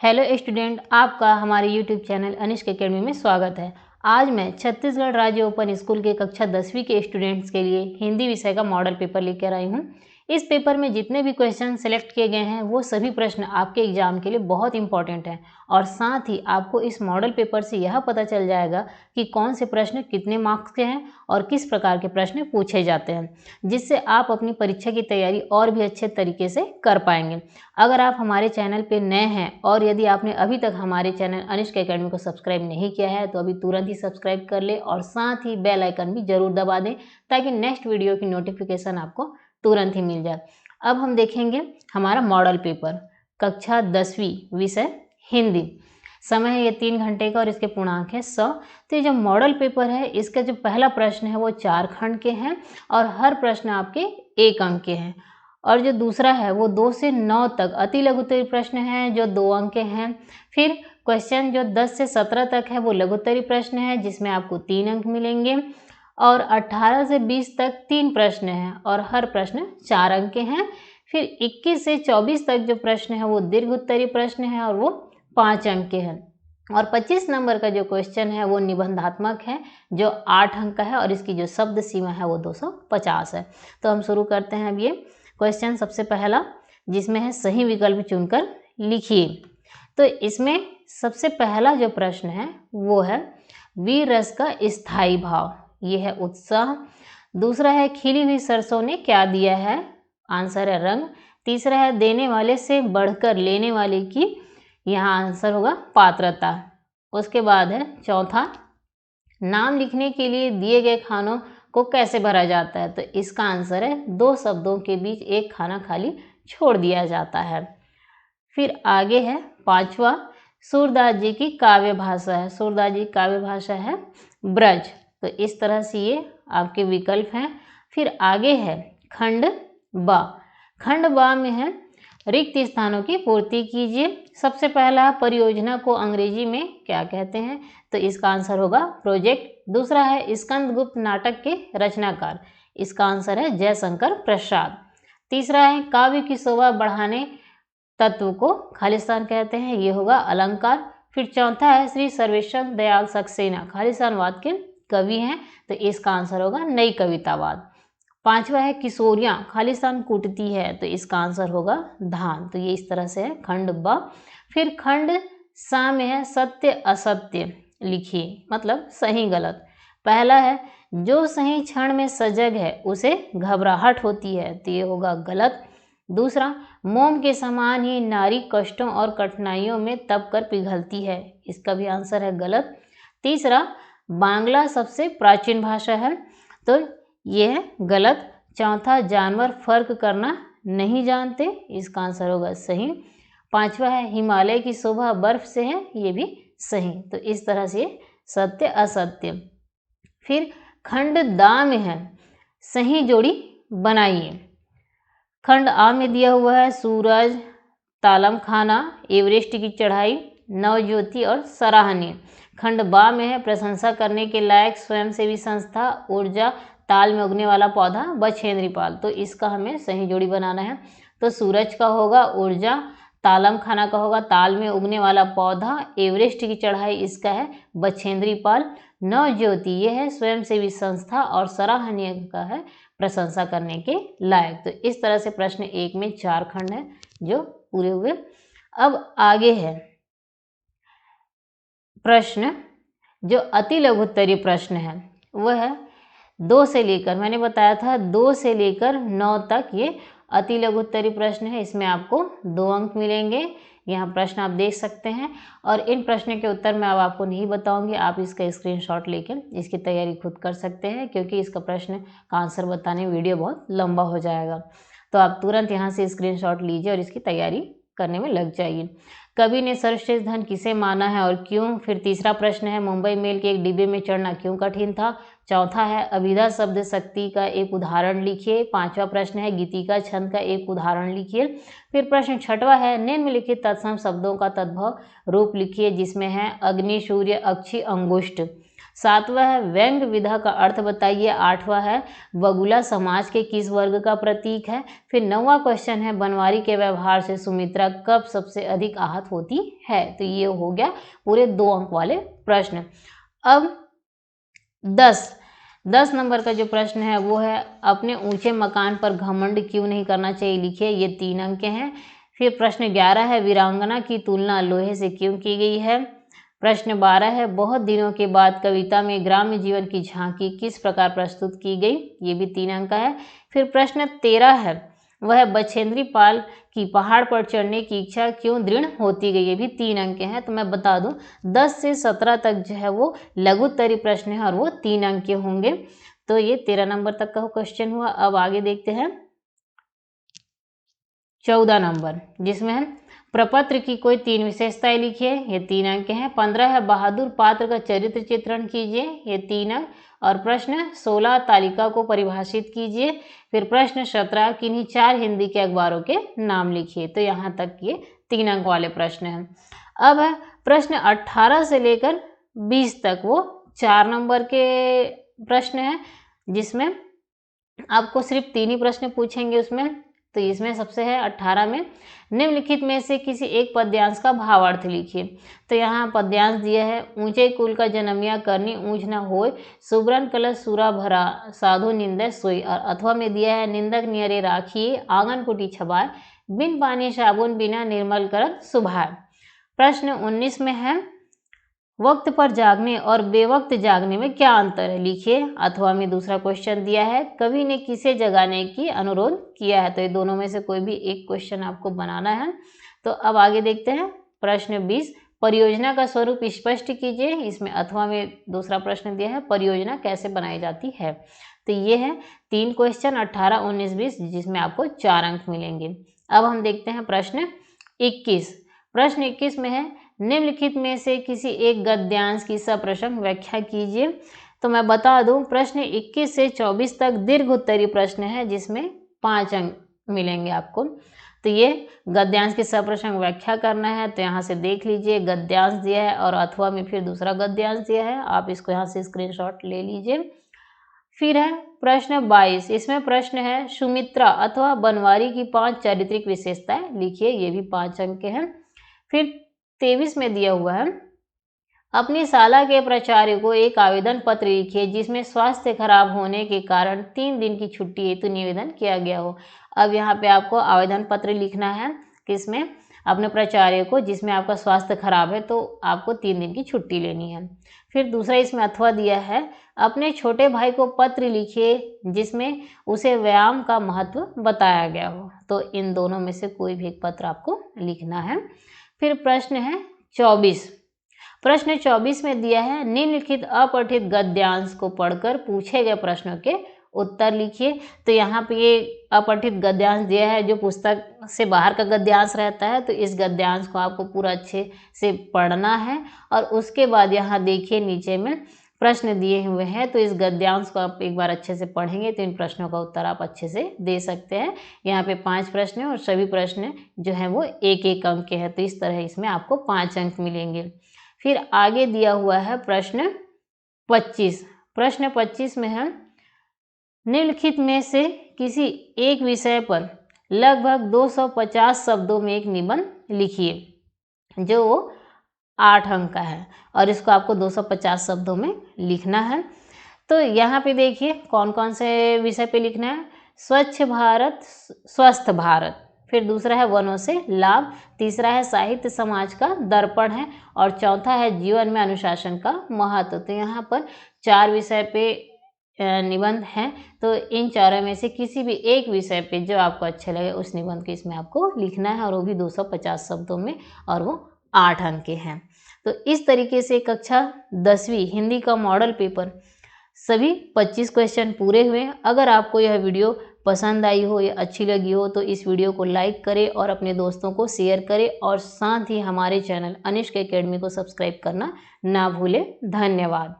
Hello student, आपका हमारे YouTube channel अनिष्क academy में स्वागत है। आज मैं छत्तीसगढ़ राज्य ओपन स्कूल के कक्षा 10वीं के स्टूडेंट्स के लिए हिंदी विषय का मॉडल पेपर लेकर आई हूँ। इस पेपर में जितने भी क्वेश्चन सेलेक्ट किए गए हैं वो सभी प्रश्न आपके एग्जाम के लिए बहुत इंपॉर्टेंट हैं और साथ ही आपको इस मॉडल पेपर से यह पता चल जाएगा कि कौन से प्रश्न कितने मार्क्स के हैं और किस प्रकार के प्रश्न पूछे जाते हैं, जिससे आप अपनी परीक्षा की तैयारी और भी अच्छे तरीके से कर पाएंगे। अगर आप हमारे चैनल पे नए हैं और यदि आपने अभी तक हमारे चैनल अनिष्क एकेडमी को सब्सक्राइब नहीं किया है तो अभी तुरंत ही सब्सक्राइब कर ले और साथ ही बेल आइकन भी जरूर दबा दें ताकि नेक्स्ट वीडियो की नोटिफिकेशन आपको तुरंत ही मिल जाए। अब हम देखेंगे हमारा मॉडल पेपर कक्षा 10वीं विषय हिंदी। समय है ये 3 घंटे का और इसके पूर्णांक है 100। तो ये जो मॉडल पेपर है इसका जो पहला प्रश्न है वो 4 खंड के हैं और हर प्रश्न आपके 1 अंक के हैं और जो दूसरा है वो 2 से 9 तक अति लघु उत्तरीय प्रश्न हैं जो 2 अंक के हैं। फिर क्वेश्चन जो 10 से 17 तक है वो लघु उत्तरीय प्रश्न है जिसमें आपको 3 अंक मिलेंगे और 18 से 20 तक 3 प्रश्न हैं और हर प्रश्न 4 अंक के हैं। फिर 21 से 24 तक जो प्रश्न है वो दीर्घ उत्तरीय प्रश्न है और वो 5 अंक के हैं और 25 नंबर का जो क्वेश्चन है वो निबंधात्मक है जो 8 अंक का है और इसकी जो शब्द सीमा है वो 250 है। तो हम शुरू करते हैं अब ये क्वेश्चन। सबसे पहला जिसमें है सही विकल्प चुनकर लिखिए। तो इसमें सबसे पहला जो प्रश्न है वो है वीर रस का स्थायी भाव, ये है उत्साह। दूसरा है खिली हुई सरसों ने क्या दिया है, आंसर है रंग। तीसरा है देने वाले से बढ़कर लेने वाले की, यहाँ आंसर होगा पात्रता। उसके बाद है चौथा नाम लिखने के लिए दिए गए खानों को कैसे भरा जाता है, तो इसका आंसर है 2 शब्दों के बीच एक खाना खाली छोड़ दिया जाता है। फिर आगे है पांचवा सूरदास जी की काव्य भाषा है, सूरदास जी की काव्य भाषा है ब्रज। तो इस तरह से ये आपके विकल्प हैं। फिर आगे है खंड ब। खंड ब में है रिक्त स्थानों की पूर्ति कीजिए। सबसे पहला परियोजना को अंग्रेजी में क्या कहते हैं, तो इसका आंसर होगा प्रोजेक्ट। दूसरा है स्कंदगुप्त नाटक के रचनाकार, इसका आंसर है जयशंकर प्रसाद। तीसरा है काव्य की शोभा बढ़ाने तत्व को खालिस्तान कहते हैं, ये होगा अलंकार। फिर चौथा है श्री सर्वेश्वर दयाल सक्सेना खालिस्तानवाद के कवि हैं, तो इसका आंसर होगा नई कवितावाद। पांचवा है किशोरियां खालिस्तान कूटती है, तो इसका आंसर होगा धान। तो ये इस तरह से है खंड ब। फिर खंड सा में है सत्य असत्य लिखिए, मतलब सही गलत। पहला है जो सही क्षण में सजग है उसे घबराहट होती है, तो ये होगा गलत। दूसरा मोम के समान ही नारी कष्टों और कठिनाइयों में तप कर पिघलती है, इसका भी आंसर है गलत। तीसरा बांग्ला सबसे प्राचीन भाषा है, तो ये है गलत। चौथा जानवर फर्क करना नहीं जानते, इसका आंसर होगा सही। पांचवा है हिमालय की शोभा बर्फ से है, ये भी सही। तो इस तरह से सत्य असत्य। फिर खंड दा में है सही जोड़ी बनाइए। खंड आ में दिया हुआ है सूरज, तालम खाना, एवरेस्ट की चढ़ाई, नवज्योति और सराहनीय। खंड बा में है प्रशंसा करने के लायक स्वयंसेवी संस्था, ऊर्जा, ताल में उगने वाला पौधा, बछेंद्री पाल। तो इसका हमें सही जोड़ी बनाना है। तो सूरज का होगा ऊर्जा, तालम खाना का होगा ताल में उगने वाला पौधा, एवरेस्ट की चढ़ाई इसका है बछेंद्री पाल, नवज्योति ये है स्वयंसेवी संस्था और सराहनीय का है प्रशंसा करने के लायक। तो इस तरह से प्रश्न 1 में 4 खंड है जो पूरे हुए। अब आगे है प्रश्न जो अति लघु उत्तरीय प्रश्न है वह है 2 से लेकर, मैंने बताया था 2 से लेकर 9 तक ये अति लघु उत्तरीय प्रश्न है। इसमें आपको 2 अंक मिलेंगे। यहाँ प्रश्न आप देख सकते हैं और इन प्रश्नों के उत्तर मैं अब आपको नहीं बताऊंगी, आप इसका स्क्रीनशॉट लेके इसकी तैयारी खुद कर सकते हैं क्योंकि इसका प्रश्न का आंसर बताने वीडियो बहुत लंबा हो जाएगा। तो आप तुरंत यहाँ से स्क्रीनशॉट लीजिए और इसकी तैयारी करने में लग जाइए। कवि ने सर्वश्रेष्ठ धन किसे माना है और क्यों। फिर तीसरा प्रश्न है मुंबई मेल के एक डिब्बे में चढ़ना क्यों कठिन था। चौथा है अभिधा शब्द शक्ति का एक उदाहरण लिखिए। पांचवा प्रश्न है गीतिका छंद का एक उदाहरण लिखिए। फिर प्रश्न छठवा है निम्नलिखित तत्सम शब्दों का तद्भव रूप लिखिए, जिसमें है अग्नि, सूर्य, अक्षी, अंगुष्ठ। 7वां है व्यंग विधा का अर्थ बताइए। 8वां है बगुला समाज के किस वर्ग का प्रतीक है। फिर 9वां क्वेश्चन है बनवारी के व्यवहार से सुमित्रा कब सबसे अधिक आहत होती है। तो ये हो गया पूरे 2 अंक वाले प्रश्न। अब 10 नंबर का जो प्रश्न है वो है अपने ऊंचे मकान पर घमंड क्यों नहीं करना चाहिए, लिखिए। ये 3 अंक के हैं। फिर प्रश्न 11 है वीरांगना की तुलना लोहे से क्यों की गई है। प्रश्न 12 है बहुत दिनों के बाद कविता में ग्राम्य जीवन की झांकी किस प्रकार प्रस्तुत की गई, ये भी 3 अंक का है। फिर प्रश्न 13 है वह बछेंद्री पाल की पहाड़ पर चढ़ने की इच्छा क्यों दृढ़ होती गई, ये भी 3 अंक के हैं। तो मैं बता दूं 10 से 17 तक जो है वो लघुत्तरी प्रश्न है और वो 3 अंक के होंगे। तो ये 13 नंबर तक का क्वेश्चन हुआ। अब आगे देखते हैं 14 नंबर, जिसमें है प्रपत्र की कोई 3 विशेषताएं लिखिए, ये 3 अंक के हैं। 15 है बहादुर पात्र का चरित्र चित्रण कीजिए, ये 3 अंक। और प्रश्न 16 तालिका को परिभाषित कीजिए। फिर प्रश्न 17 किन्हीं 4 हिंदी के अखबारों के नाम लिखिए। तो यहाँ तक ये 3 अंक वाले प्रश्न हैं। अब है प्रश्न 18 से लेकर 20 तक, वो 4 नंबर के प्रश्न हैं, जिसमें आपको सिर्फ 3 ही प्रश्न पूछेंगे उसमें। तो इसमें सबसे है 18 में निम्नलिखित में से किसी एक पद्यांश का भावार्थ लिखिए। तो यहाँ पद्यांश दिया है ऊंचे कुल का जन्मिया करनी ऊंच न होय, सुब्रन कलश सूरा भरा साधु निंदे सोई। और अथवा में दिया है निंदक नियरे राखिए आंगन कुटी छबाय, बिन पानी साबुन बिना निर्मल करत सुभाय। प्रश्न 19 में है वक्त पर जागने और बेवक्त जागने में क्या अंतर है, लिखिए। अथवा में दूसरा क्वेश्चन दिया है कवि ने किसे जगाने की अनुरोध किया है। तो ये दोनों में से कोई भी एक क्वेश्चन आपको बनाना है। तो अब आगे देखते हैं प्रश्न 20 परियोजना का स्वरूप स्पष्ट कीजिए। इसमें अथवा में दूसरा प्रश्न दिया है परियोजना कैसे बनाई जाती है। तो ये है 3 क्वेश्चन 18, 19, 20, जिसमें आपको 4 अंक मिलेंगे। अब हम देखते हैं प्रश्न 21। प्रश्न 21 में है निम्नलिखित में से किसी एक गद्यांश की सप्रसंग व्याख्या कीजिए। तो मैं बता दूं प्रश्न 21 से 24 तक दीर्घ उत्तरीय प्रश्न है, जिसमें 5 अंक मिलेंगे आपको। तो ये गद्यांश की सप्रसंग व्याख्या करना है। तो यहाँ से देख लीजिए गद्यांश दिया है और अथवा में फिर दूसरा गद्यांश दिया है, आप इसको यहाँ से स्क्रीनशॉट ले लीजिए। फिर है प्रश्न 22, इसमें प्रश्न है सुमित्रा अथवा बनवारी की 5 चारित्रिक विशेषताएं लिखिए, ये भी 5 अंक के हैं। फिर 23 में दिया हुआ है अपनी शाला के प्राचार्य को एक आवेदन पत्र लिखिए जिसमें स्वास्थ्य खराब होने के कारण 3 दिन की छुट्टी हेतु निवेदन किया गया हो। अब यहाँ पे आपको आवेदन पत्र लिखना है किसमें, अपने प्राचार्य को, जिसमें आपका स्वास्थ्य खराब है तो आपको 3 दिन की छुट्टी लेनी है। फिर दूसरा इसमें अथवा दिया है अपने छोटे भाई को पत्र लिखिए जिसमें उसे व्यायाम का महत्व बताया गया हो। तो इन दोनों में से कोई भी एक पत्र आपको लिखना है। फिर प्रश्न है 24। प्रश्न 24 में दिया है निम्नलिखित अपठित गद्यांश को पढ़कर पूछे गए प्रश्नों के उत्तर लिखिए। तो यहाँ पे ये अपठित गद्यांश दिया है जो पुस्तक से बाहर का गद्यांश रहता है। तो इस गद्यांश को आपको पूरा अच्छे से पढ़ना है और उसके बाद यहाँ देखिए नीचे में प्रश्न दिए हुए हैं। तो इस गद्यांश को आप एक बार अच्छे से पढ़ेंगे तो इन प्रश्नों का उत्तर आप अच्छे से दे सकते हैं। यहाँ पे 5 प्रश्न हैं और सभी प्रश्न जो हैं वो 1-1 अंक के हैं। तो इस तरह इसमें आपको 5 अंक मिलेंगे। फिर आगे दिया हुआ है प्रश्न 25। प्रश्न 25 में है निम्नलिखित में से किसी एक विषय पर लगभग 250 शब्दों में एक निबंध लिखिए जो 8 अंक का है और इसको आपको 250 शब्दों में लिखना है। तो यहाँ पे देखिए कौन कौन से विषय पे लिखना है, स्वच्छ भारत स्वस्थ भारत, फिर दूसरा है वनों से लाभ, तीसरा है साहित्य समाज का दर्पण है और चौथा है जीवन में अनुशासन का महत्व। तो यहाँ पर 4 विषय पे निबंध हैं। तो इन चारों में से किसी भी एक विषय पे जो आपको अच्छे लगे उस निबंध को इसमें आपको लिखना है और वो भी 250 शब्दों में और वो 8 अंक के हैं। तो इस तरीके से कक्षा 10वीं हिंदी का मॉडल पेपर सभी 25 क्वेश्चन पूरे हुए। अगर आपको यह वीडियो पसंद आई हो या अच्छी लगी हो तो इस वीडियो को लाइक करें और अपने दोस्तों को शेयर करें और साथ ही हमारे चैनल अनिष्क एकेडमी को सब्सक्राइब करना ना भूलें। धन्यवाद।